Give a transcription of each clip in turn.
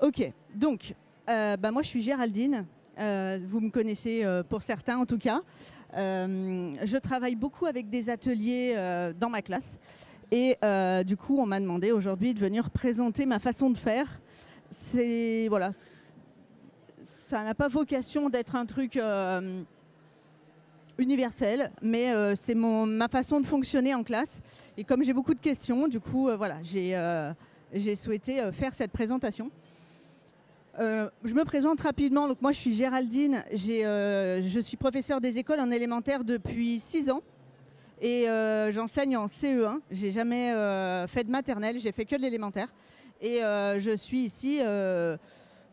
Ok, donc moi je suis Géraldine, vous me connaissez pour certains en tout cas. Je travaille beaucoup avec des ateliers dans ma classe et du coup on m'a demandé aujourd'hui de venir présenter ma façon de faire. Voilà, ça n'a pas vocation d'être un truc universel, mais c'est ma façon de fonctionner en classe. Et comme j'ai beaucoup de questions, du coup voilà, j'ai souhaité faire cette présentation. Je me présente rapidement. Donc moi, je suis Géraldine. Je suis professeure des écoles en élémentaire depuis 6 ans. Et j'enseigne en CE1. J'ai jamais fait de maternelle. J'ai fait que de l'élémentaire. Et je suis ici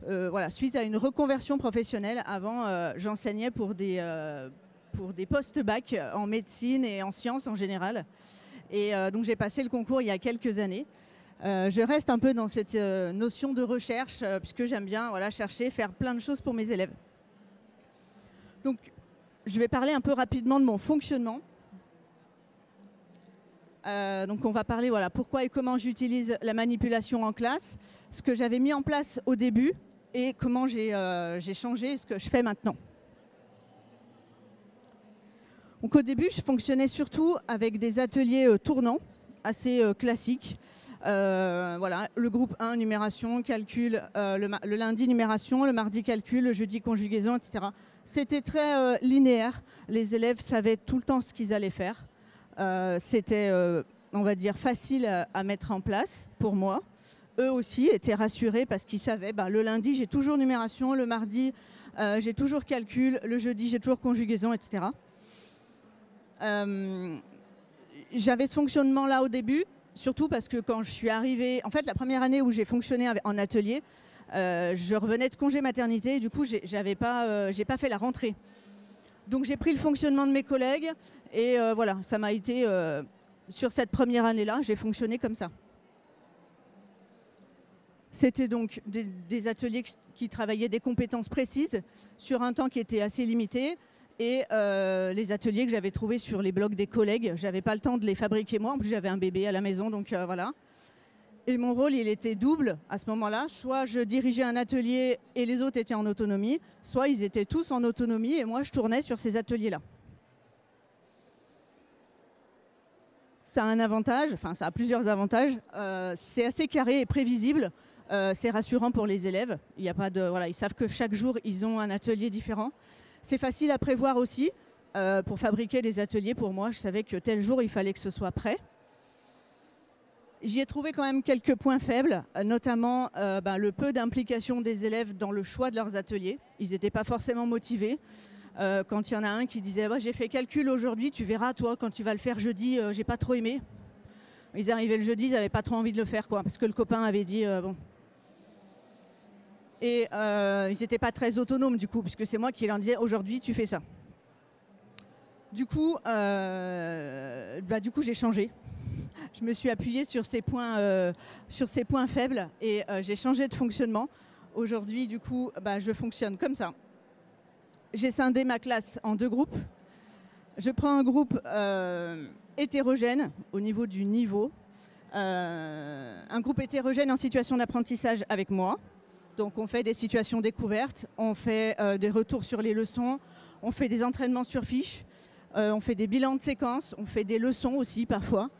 voilà, suite à une reconversion professionnelle. Avant, j'enseignais pour des post-bac en médecine et en sciences en général. Et donc j'ai passé le concours il y a quelques années. Je reste un peu dans cette notion de recherche, puisque j'aime bien chercher, faire plein de choses pour mes élèves. Donc, je vais parler un peu rapidement de mon fonctionnement. Donc, on va parler pourquoi et comment j'utilise la manipulation en classe, ce que j'avais mis en place au début et comment j'ai changé ce que je fais maintenant. Donc, au début, je fonctionnais surtout avec des ateliers tournants, assez classiques. Le groupe 1, numération, calcul, le lundi, numération, le mardi, calcul, le jeudi, conjugaison, etc. C'était très linéaire. Les élèves savaient tout le temps ce qu'ils allaient faire. C'était, on va dire, facile à mettre en place pour moi. Eux aussi étaient rassurés parce qu'ils savaient, le lundi, j'ai toujours numération, le mardi, j'ai toujours calcul, le jeudi, j'ai toujours conjugaison, etc. J'avais ce fonctionnement-là au début. Surtout parce que quand je suis arrivée, en fait la première année où j'ai fonctionné en atelier, je revenais de congé maternité et du coup j'ai pas fait la rentrée. Donc j'ai pris le fonctionnement de mes collègues et voilà, ça m'a été, sur cette première année-là, j'ai fonctionné comme ça. C'était donc des ateliers qui travaillaient des compétences précises sur un temps qui était assez limité. Et les ateliers que j'avais trouvés sur les blogs des collègues, j'avais pas le temps de les fabriquer moi. En plus, j'avais un bébé à la maison, donc voilà. Et mon rôle, il était double à ce moment-là. Soit je dirigeais un atelier et les autres étaient en autonomie, soit ils étaient tous en autonomie et moi, je tournais sur ces ateliers-là. Ça a un avantage, enfin, ça a plusieurs avantages. C'est assez carré et prévisible. C'est rassurant pour les élèves. Il y a pas de, voilà, ils savent que chaque jour, ils ont un atelier différent. C'est facile à prévoir aussi. Pour fabriquer des ateliers, pour moi, je savais que tel jour, il fallait que ce soit prêt. J'y ai trouvé quand même quelques points faibles, notamment le peu d'implication des élèves dans le choix de leurs ateliers. Ils n'étaient pas forcément motivés. Quand il y en a un qui disait j'ai fait calcul aujourd'hui, tu verras, toi, quand tu vas le faire jeudi, j'ai pas trop aimé. Ils arrivaient le jeudi, ils n'avaient pas trop envie de le faire, parce que le copain avait dit bon. Et ils n'étaient pas très autonomes du coup, puisque c'est moi qui leur disais aujourd'hui tu fais ça. Du coup j'ai changé. Je me suis appuyée sur ces points faibles et j'ai changé de fonctionnement. Aujourd'hui, du coup, je fonctionne comme ça. J'ai scindé ma classe en 2 groupes. Je prends un groupe hétérogène au niveau du niveau. Un groupe hétérogène en situation d'apprentissage avec moi. Donc on fait des situations découvertes, on fait des retours sur les leçons, on fait des entraînements sur fiches, on fait des bilans de séquences, on fait des leçons aussi parfois.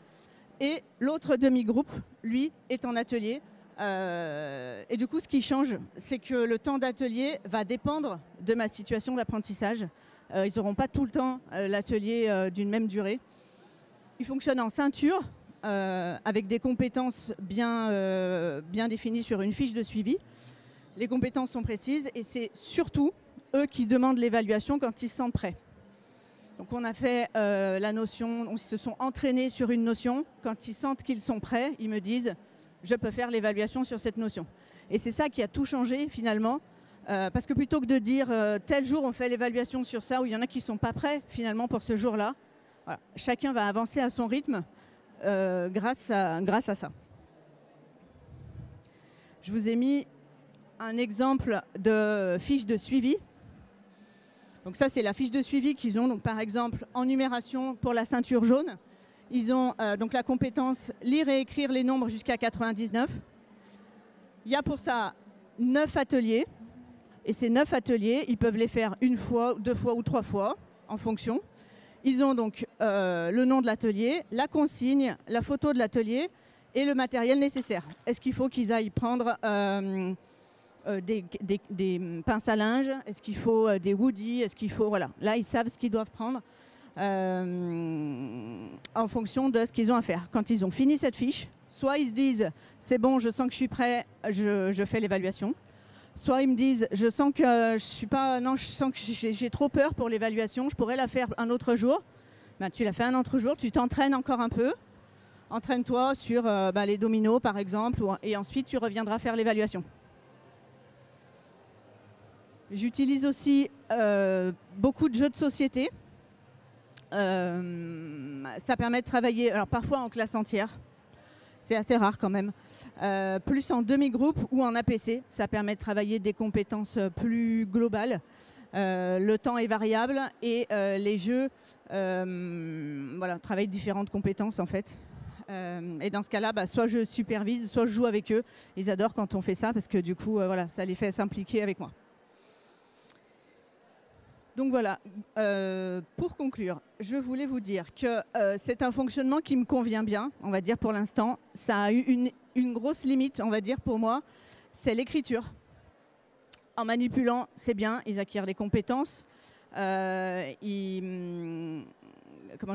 Et l'autre demi-groupe, lui, est en atelier. Et du coup, ce qui change, c'est que le temps d'atelier va dépendre de ma situation d'apprentissage. Ils n'auront pas tout le temps l'atelier d'une même durée. Ils fonctionnent en ceinture, avec des compétences bien définies sur une fiche de suivi. Les compétences sont précises et c'est surtout eux qui demandent l'évaluation quand ils se sentent prêts. Donc on a fait la notion, ils se sont entraînés sur une notion. Quand ils sentent qu'ils sont prêts, ils me disent « je peux faire l'évaluation sur cette notion ». Et c'est ça qui a tout changé finalement. Parce que plutôt que de dire tel jour on fait l'évaluation sur ça, où il y en a qui ne sont pas prêts finalement pour ce jour-là, voilà, chacun va avancer à son rythme grâce à ça. Je vous ai mis un exemple de fiche de suivi. Donc ça, c'est la fiche de suivi qu'ils ont. Donc, par exemple, en numération pour la ceinture jaune, ils ont donc la compétence lire et écrire les nombres jusqu'à 99. Il y a pour ça 9 ateliers. Et ces 9 ateliers, ils peuvent les faire une fois, 2 fois ou 3 fois, en fonction. Ils ont donc le nom de l'atelier, la consigne, la photo de l'atelier et le matériel nécessaire. Est-ce qu'il faut qu'ils aillent prendre des pinces à linge? Est-ce qu'il faut des woodies? Est-ce qu'il faut... Voilà. Là, ils savent ce qu'ils doivent prendre en fonction de ce qu'ils ont à faire. Quand ils ont fini cette fiche, soit ils se disent « c'est bon, je sens que je suis prêt, je fais l'évaluation ». Soit ils me disent « je sens que je suis pas... Non, je sens que j'ai trop peur pour l'évaluation, je pourrais la faire un autre jour ». Ben, tu la fais un autre jour, tu t'entraînes encore un peu. Entraîne-toi sur les dominos, par exemple, et ensuite tu reviendras faire l'évaluation. J'utilise aussi beaucoup de jeux de société. Ça permet de travailler, alors parfois en classe entière, c'est assez rare quand même, plus en demi-groupe ou en APC. Ça permet de travailler des compétences plus globales. Le temps est variable et les jeux travaillent différentes compétences en fait. Et dans ce cas-là, soit je supervise, soit je joue avec eux. Ils adorent quand on fait ça parce que du coup, ça les fait s'impliquer avec moi. Donc voilà, pour conclure, je voulais vous dire que c'est un fonctionnement qui me convient bien, on va dire pour l'instant. Ça a eu une grosse limite, on va dire pour moi, c'est l'écriture. En manipulant, c'est bien, ils acquièrent des compétences, comment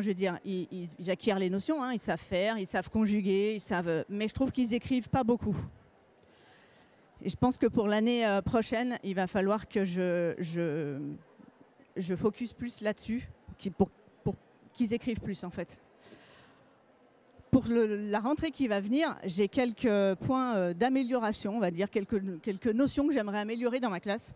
je vais dire, ils acquièrent les notions, hein, ils savent faire, ils savent conjuguer, mais je trouve qu'ils écrivent pas beaucoup. Et je pense que pour l'année prochaine, il va falloir que je focus plus là-dessus, pour qu'ils écrivent plus en fait. Pour la rentrée qui va venir, j'ai quelques points d'amélioration, on va dire, quelques notions que j'aimerais améliorer dans ma classe.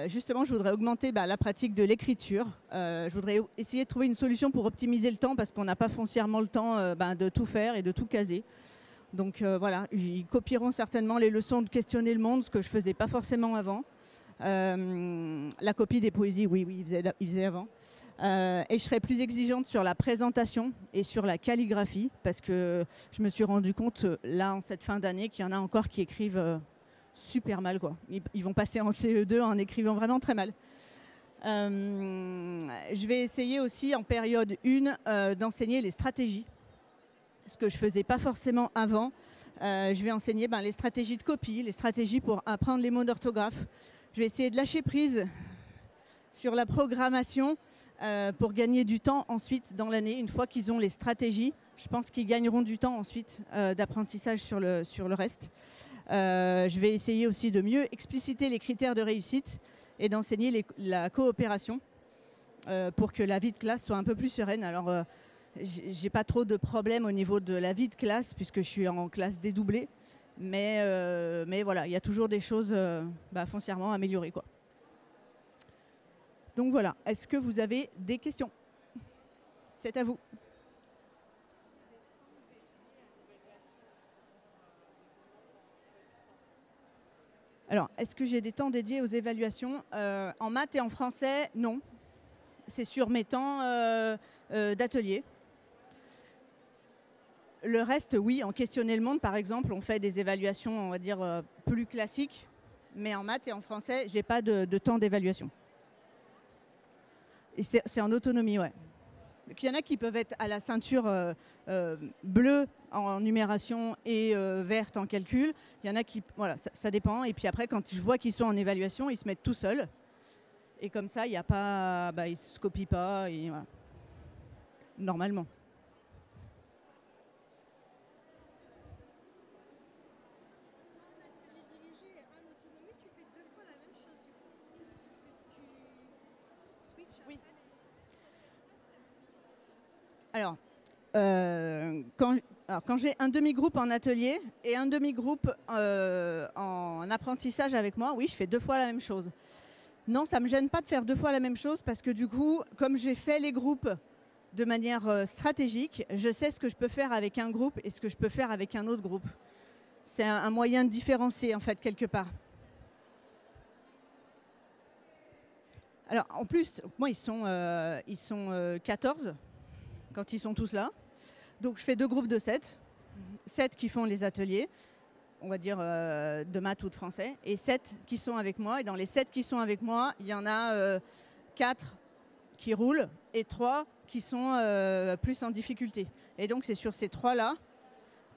Justement, je voudrais augmenter la pratique de l'écriture. Je voudrais essayer de trouver une solution pour optimiser le temps parce qu'on n'a pas foncièrement le temps de tout faire et de tout caser. Donc voilà, ils copieront certainement les leçons de questionner le monde, ce que je ne faisais pas forcément avant. La copie des poésies, oui, ils faisaient avant. Et je serai plus exigeante sur la présentation et sur la calligraphie parce que je me suis rendu compte, là, en cette fin d'année, qu'il y en a encore qui écrivent super mal, quoi. Ils vont passer en CE2 en écrivant vraiment très mal. Je vais essayer aussi, en période 1, d'enseigner les stratégies, ce que je ne faisais pas forcément avant. Je vais enseigner les stratégies de copie, les stratégies pour apprendre les mots d'orthographe. Je vais essayer de lâcher prise sur la programmation pour gagner du temps ensuite dans l'année. Une fois qu'ils ont les stratégies, je pense qu'ils gagneront du temps ensuite d'apprentissage sur le reste. Je vais essayer aussi de mieux expliciter les critères de réussite et d'enseigner la coopération pour que la vie de classe soit un peu plus sereine. Alors, j'ai pas trop de problèmes au niveau de la vie de classe puisque je suis en classe dédoublée. Mais voilà, il y a toujours des choses foncièrement améliorées, quoi. Donc voilà, est-ce que vous avez des questions? C'est à vous. Alors, est-ce que j'ai des temps dédiés aux évaluations? En maths et en français, non. C'est sur mes temps d'atelier. Le reste, oui, en questionner le monde, par exemple, on fait des évaluations, on va dire, plus classiques. Mais en maths et en français, j'ai pas de temps d'évaluation. Et c'est en autonomie, ouais. Donc, il y en a qui peuvent être à la ceinture bleue en numération et verte en calcul. Il y en a qui, voilà, ça dépend. Et puis après, quand je vois qu'ils sont en évaluation, ils se mettent tout seuls. Et comme ça, il n'y a pas, ils ne se copient pas. Et, voilà. Normalement. Oui. Alors, quand j'ai un demi-groupe en atelier et un demi-groupe en apprentissage avec moi, oui, je fais 2 fois la même chose. Non, ça ne me gêne pas de faire 2 fois la même chose parce que du coup, comme j'ai fait les groupes de manière stratégique, je sais ce que je peux faire avec un groupe et ce que je peux faire avec un autre groupe. C'est un moyen de différencier, en fait, quelque part. Alors, en plus, moi, ils sont 14 quand ils sont tous là. Donc, je fais 2 groupes de 7. 7 qui font les ateliers. on va dire, de maths ou de français, et 7 qui sont avec moi. Et dans les 7 qui sont avec moi, il y en a 4 qui roulent et 3 qui sont plus en difficulté. Et donc, c'est sur ces 3-là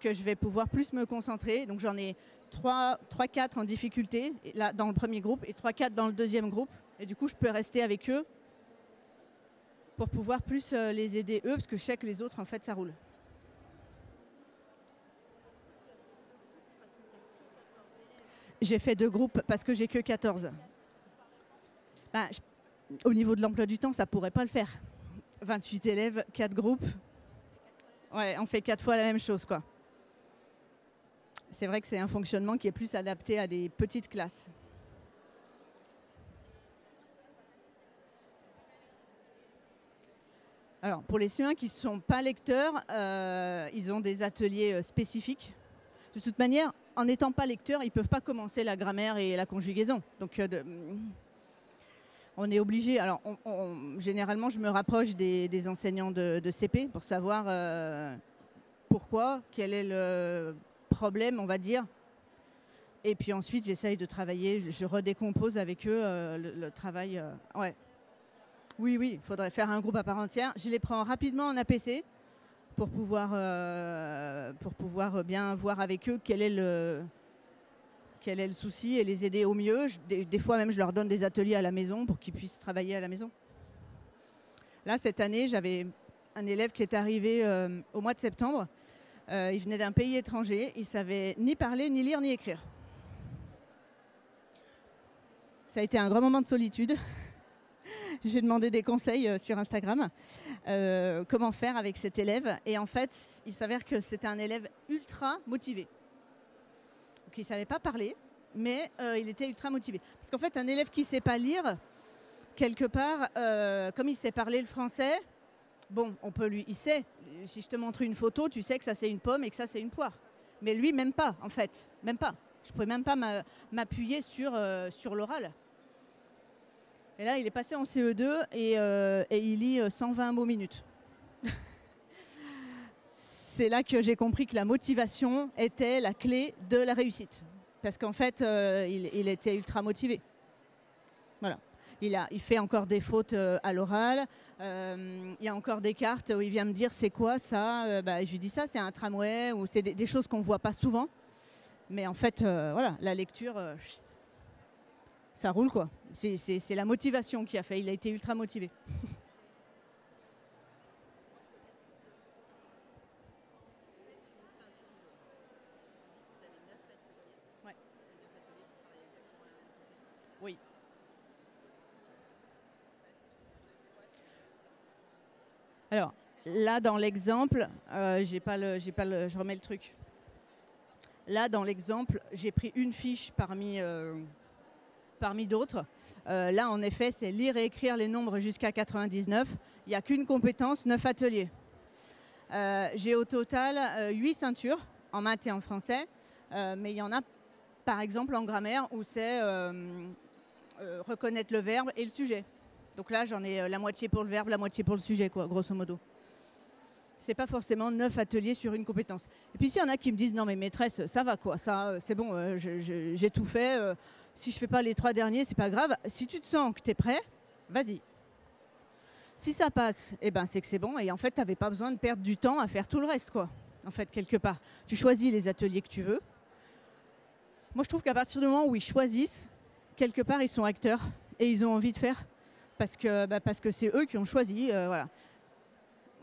que je vais pouvoir plus me concentrer. Donc, j'en ai 3-4 en difficulté là, dans le premier groupe et 3-4 dans le deuxième groupe. Et du coup, je peux rester avec eux pour pouvoir plus les aider eux, parce que je sais que les autres, en fait, ça roule. J'ai fait 2 groupes parce que j'ai que 14. Ben, au niveau de l'emploi du temps, ça pourrait pas le faire. 28 élèves, 4 groupes. Ouais, on fait 4 fois la même chose, quoi. C'est vrai que c'est un fonctionnement qui est plus adapté à des petites classes. Alors, pour les CE1 qui ne sont pas lecteurs, ils ont des ateliers spécifiques. De toute manière, en n'étant pas lecteurs, ils ne peuvent pas commencer la grammaire et la conjugaison. Donc, on est obligé. Alors, généralement, je me rapproche des enseignants de CP pour savoir pourquoi, quel est le problème, on va dire. Et puis ensuite, j'essaye de travailler, je redécompose avec eux le travail. Ouais. Oui, il faudrait faire un groupe à part entière. Je les prends rapidement en APC pour pouvoir bien voir avec eux quel est le souci et les aider au mieux. Des fois même, je leur donne des ateliers à la maison pour qu'ils puissent travailler à la maison. Là, cette année, j'avais un élève qui est arrivé au mois de septembre. Il venait d'un pays étranger. Il ne savait ni parler, ni lire, ni écrire. Ça a été un grand moment de solitude. J'ai demandé des conseils sur Instagram. Comment faire avec cet élève. Et en fait, il s'avère que c'était un élève ultra motivé. Donc, il ne savait pas parler, mais il était ultra motivé. Parce qu'en fait, un élève qui ne sait pas lire, quelque part, comme il sait parler le français, bon, il sait. Si je te montre une photo, tu sais que ça c'est une pomme et que ça c'est une poire. Mais lui, même pas, en fait. Même pas. Je ne pouvais même pas m'appuyer sur l'oral. Et là, il est passé en CE2 et il lit 120 mots minute. C'est là que j'ai compris que la motivation était la clé de la réussite. Parce qu'en fait, il était ultra motivé. Voilà. Il fait encore des fautes à l'oral. Il y a encore des cartes où il vient me dire c'est quoi ça. Je lui dis ça, c'est un tramway ou c'est des choses qu'on ne voit pas souvent. Mais en fait, voilà, la lecture, ça roule quoi. C'est la motivation qui a fait. Il a été ultra motivé. Ouais. Oui. Alors, là, dans l'exemple, je remets le truc. Là, dans l'exemple, j'ai pris une fiche parmi d'autres. Là, en effet, c'est lire et écrire les nombres jusqu'à 99. Il n'y a qu'une compétence, 9 ateliers. J'ai au total 8 ceintures en maths et en français. Mais il y en a, par exemple, en grammaire, où c'est reconnaître le verbe et le sujet. Donc là, j'en ai la moitié pour le verbe, la moitié pour le sujet, quoi, grosso modo. C'est pas forcément 9 ateliers sur une compétence. Et puis s'il y en a qui me disent non mais maîtresse, ça va quoi, ça c'est bon, j'ai tout fait. Si je fais pas les 3 derniers, c'est pas grave. Si tu te sens que tu es prêt, vas-y. Si ça passe, eh ben c'est que c'est bon. Et en fait, tu n'avais pas besoin de perdre du temps à faire tout le reste, quoi. En fait, quelque part, tu choisis les ateliers que tu veux. Moi, je trouve qu'à partir du moment où ils choisissent, quelque part, ils sont acteurs et ils ont envie de faire. Parce que c'est eux qui ont choisi. Voilà.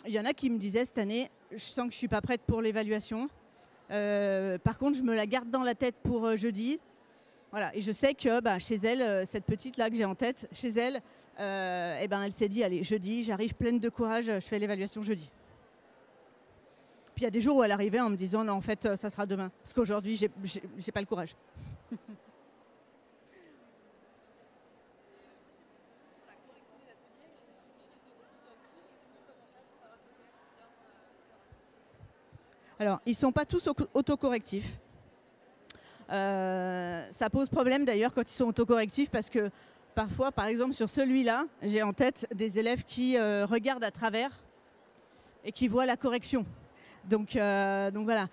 Il y en a qui me disaient cette année, je sens que je ne suis pas prête pour l'évaluation. Par contre, je me la garde dans la tête pour jeudi. Voilà. Et je sais que chez elle, cette petite-là que j'ai en tête, chez elle, elle s'est dit, allez, jeudi, j'arrive pleine de courage, je fais l'évaluation jeudi. Puis il y a des jours où elle arrivait en me disant, non, en fait, ça sera demain. Parce qu'aujourd'hui, j'ai pas le courage. Alors, ils ne sont pas tous autocorrectifs. Ça pose problème d'ailleurs quand ils sont autocorrectifs parce que parfois, par exemple, sur celui-là, j'ai en tête des élèves qui regardent à travers et qui voient la correction. Donc voilà.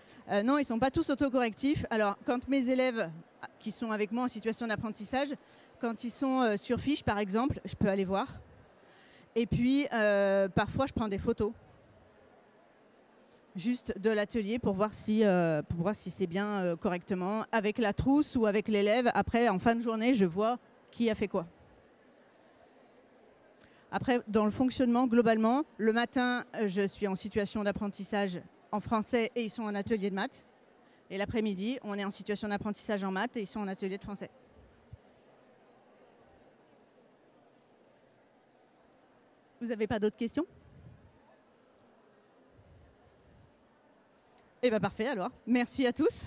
Non, ils ne sont pas tous autocorrectifs. Alors, quand mes élèves qui sont avec moi en situation d'apprentissage, quand ils sont sur fiche, par exemple, je peux aller voir. Et puis, parfois, je prends des photos juste de l'atelier pour voir si c'est bien correctement avec la trousse ou avec l'élève. Après, en fin de journée, je vois qui a fait quoi. Après, dans le fonctionnement, globalement, le matin, je suis en situation d'apprentissage en français et ils sont en atelier de maths. Et l'après-midi, on est en situation d'apprentissage en maths et ils sont en atelier de français. Vous n'avez pas d'autres questions ? Eh bien, parfait alors. Merci à tous.